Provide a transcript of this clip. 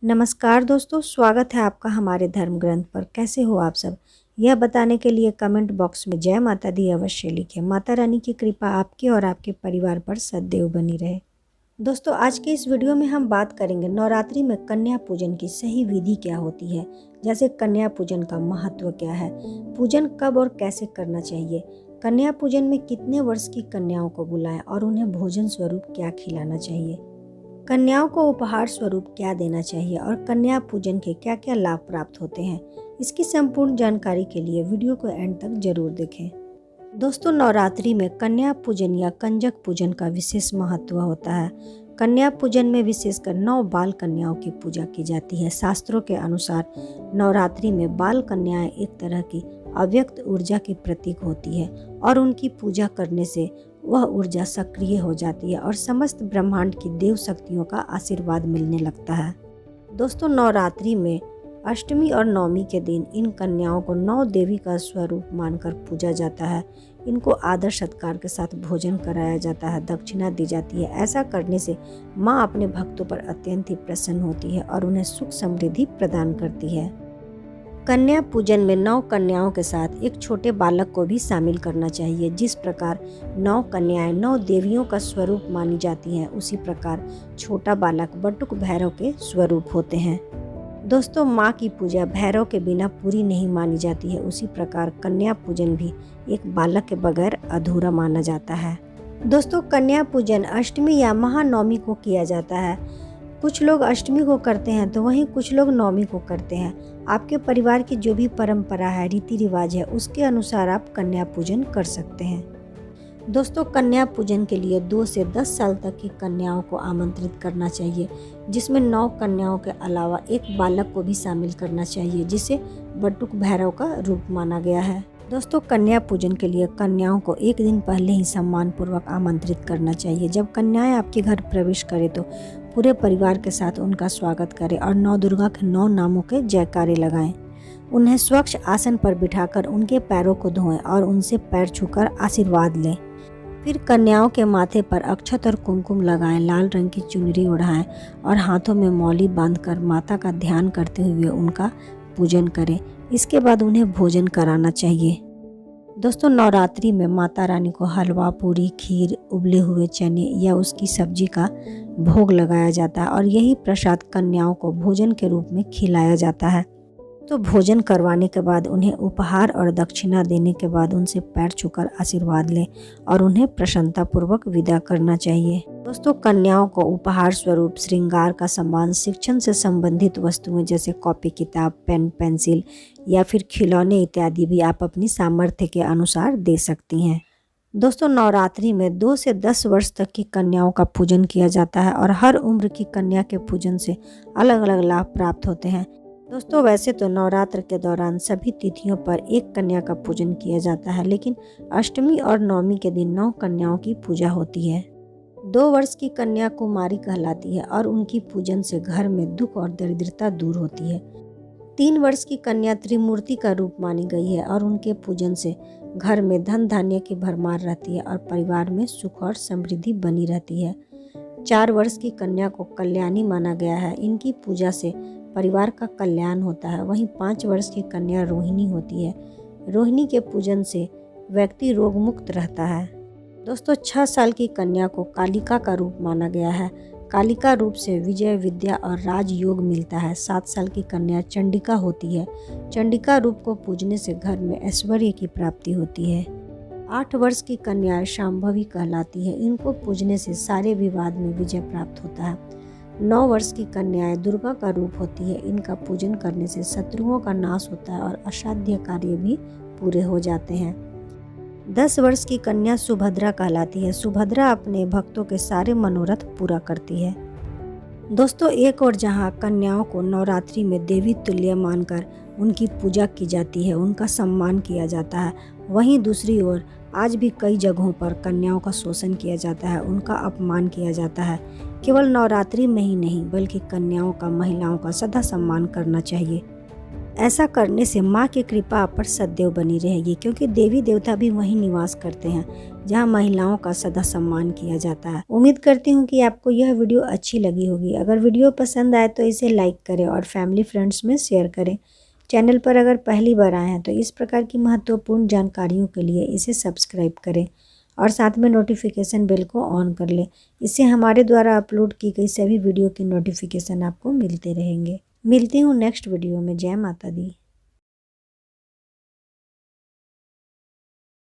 नमस्कार दोस्तों, स्वागत है आपका हमारे धर्म ग्रंथ पर। कैसे हो आप सब? यह बताने के लिए कमेंट बॉक्स में जय माता दी अवश्य लिखें। माता रानी की कृपा आपके और आपके परिवार पर सदैव बनी रहे। दोस्तों, आज के इस वीडियो में हम बात करेंगे नवरात्रि में कन्या पूजन की सही विधि क्या होती है। जैसे कन्या पूजन का महत्व क्या है, पूजन कब और कैसे करना चाहिए, कन्या पूजन में कितने वर्ष की कन्याओं को बुलाएं और उन्हें भोजन स्वरूप क्या खिलाना चाहिए, कन्याओं को उपहार स्वरूप क्या देना चाहिए और कन्या पूजन के क्या क्या लाभ प्राप्त होते हैं। इसकी संपूर्ण जानकारी के लिए वीडियो को एंड तक जरूर देखें। दोस्तों, नवरात्रि में कन्या पूजन या कंजक पूजन का विशेष महत्व होता है। कन्या पूजन में विशेषकर 9 बाल कन्याओं की पूजा की जाती है। शास्त्रों के अनुसार नवरात्रि में बाल कन्याएं एक तरह की अव्यक्त ऊर्जा की प्रतीक होती है और उनकी पूजा करने से वह ऊर्जा सक्रिय हो जाती है और समस्त ब्रह्मांड की देव शक्तियों का आशीर्वाद मिलने लगता है। दोस्तों, नवरात्रि में अष्टमी और नवमी के दिन इन कन्याओं को 9 देवी का स्वरूप मानकर पूजा जाता है। इनको आदर सत्कार के साथ भोजन कराया जाता है, दक्षिणा दी जाती है। ऐसा करने से माँ अपने भक्तों पर अत्यंत ही प्रसन्न होती है और उन्हें सुख समृद्धि प्रदान करती है। कन्या पूजन में 9 कन्याओं के साथ एक छोटे बालक को भी शामिल करना चाहिए। जिस प्रकार 9 कन्याएं 9 देवियों का स्वरूप मानी जाती हैं, उसी प्रकार छोटा बालक बटुक भैरव के स्वरूप होते हैं। दोस्तों, माँ की पूजा भैरव के बिना पूरी नहीं मानी जाती है। उसी प्रकार कन्या पूजन भी एक बालक के बगैर अधूरा माना जाता है। दोस्तों, कन्या पूजन अष्टमी या महानवमी को किया जाता है। कुछ लोग अष्टमी को करते हैं तो वहीं कुछ लोग नवमी को करते हैं। आपके परिवार की जो भी परंपरा है, रीति रिवाज है, उसके अनुसार आप कन्या पूजन कर सकते हैं। दोस्तों, कन्या पूजन के लिए 2 से 10 साल तक की कन्याओं को आमंत्रित करना चाहिए, जिसमें 9 कन्याओं के अलावा एक बालक को भी शामिल करना चाहिए, जिसे बटुक भैरव का रूप माना गया है। दोस्तों, कन्या पूजन के लिए कन्याओं को एक दिन पहले ही सम्मान पूर्वक आमंत्रित करना चाहिए। जब कन्याएं आपके घर प्रवेश करें तो पूरे परिवार के साथ उनका स्वागत करें और 9 दुर्गा के 9 नामों के जयकारे लगाएं। उन्हें स्वच्छ आसन पर बिठाकर उनके पैरों को धोएं और उनसे पैर छूकर आशीर्वाद लें। फिर कन्याओं के माथे पर अक्षत और कुमकुम लगाएं, लाल रंग की चुनरी ओढ़ाएं और हाथों में मौली बांधकर माता का ध्यान करते हुए उनका पूजन करें। इसके बाद उन्हें भोजन कराना चाहिए। दोस्तों, नवरात्रि में माता रानी को हलवा, पूरी, खीर, उबले हुए चने या उसकी सब्जी का भोग लगाया जाता है और यही प्रसाद कन्याओं को भोजन के रूप में खिलाया जाता है। तो भोजन करवाने के बाद उन्हें उपहार और दक्षिणा देने के बाद उनसे पैर छूकर आशीर्वाद लें और उन्हें प्रसन्नतापूर्वक विदा करना चाहिए। दोस्तों, कन्याओं को उपहार स्वरूप श्रृंगार का सामान, शिक्षण से संबंधित वस्तुएं जैसे कॉपी किताब, पेन, पेंसिल या फिर खिलौने इत्यादि भी आप अपनी सामर्थ्य के अनुसार दे सकती हैं। दोस्तों, नवरात्रि में 2 से 10 वर्ष तक की कन्याओं का पूजन किया जाता है और हर उम्र की कन्या के पूजन से अलग अलग लाभ प्राप्त होते हैं। दोस्तों, वैसे तो नवरात्र के दौरान सभी तिथियों पर एक कन्या का पूजन किया जाता है, लेकिन अष्टमी और नवमी के दिन 9 कन्याओं की पूजा होती है। 2 वर्ष की कन्या कुमारी कहलाती है और उनकी पूजन से घर में दुख और दरिद्रता दूर होती है। 3 वर्ष की कन्या त्रिमूर्ति का रूप मानी गई है और उनके पूजन से घर में धन धान्य की भरमार रहती है और परिवार में सुख और समृद्धि बनी रहती है। 4 वर्ष की कन्या को कल्याणी माना गया है। इनकी पूजा से परिवार का कल्याण होता है। वहीं 5 वर्ष की कन्या रोहिणी होती है। रोहिणी के पूजन से व्यक्ति रोग मुक्त रहता है। दोस्तों, 6 साल की कन्या को कालिका का रूप माना गया है। कालिका रूप से विजय, विद्या और राजयोग मिलता है। 7 साल की कन्या चंडिका होती है। चंडिका रूप को पूजने से घर में ऐश्वर्य की प्राप्ति होती है। 8 वर्ष की कन्या शांभवी कहलाती है। इनको पूजने से सारे विवाद में विजय प्राप्त होता है। 9 वर्ष की कन्याएं दुर्गा का रूप होती है। इनका पूजन करने से शत्रुओं का नाश होता है और असाध्य कार्य भी पूरे हो जाते हैं। 10 वर्ष की कन्या सुभद्रा कहलाती है। सुभद्रा अपने भक्तों के सारे मनोरथ पूरा करती है। दोस्तों, एक और जहां कन्याओं को नवरात्रि में देवी तुल्य मानकर उनकी पूजा की जाती है, उनका सम्मान किया जाता है, वहीं दूसरी ओर आज भी कई जगहों पर कन्याओं का शोषण किया जाता है, उनका अपमान किया जाता है। केवल नवरात्रि में ही नहीं बल्कि कन्याओं का, महिलाओं का सदा सम्मान करना चाहिए। ऐसा करने से माँ की कृपा आप पर सदैव बनी रहेगी, क्योंकि देवी देवता भी वहीं निवास करते हैं जहाँ महिलाओं का सदा सम्मान किया जाता है। उम्मीद करती हूँ कि आपको यह वीडियो अच्छी लगी होगी। अगर वीडियो पसंद आए तो इसे लाइक करें और फैमिली फ्रेंड्स में शेयर करें। चैनल पर अगर पहली बार आए हैं तो इस प्रकार की महत्वपूर्ण जानकारियों के लिए इसे सब्सक्राइब करें और साथ में नोटिफिकेशन बेल को ऑन कर लें। इससे हमारे द्वारा अपलोड की गई सभी वीडियो की नोटिफिकेशन आपको मिलते रहेंगे। मिलती हूँ नेक्स्ट वीडियो में। जय माता दी।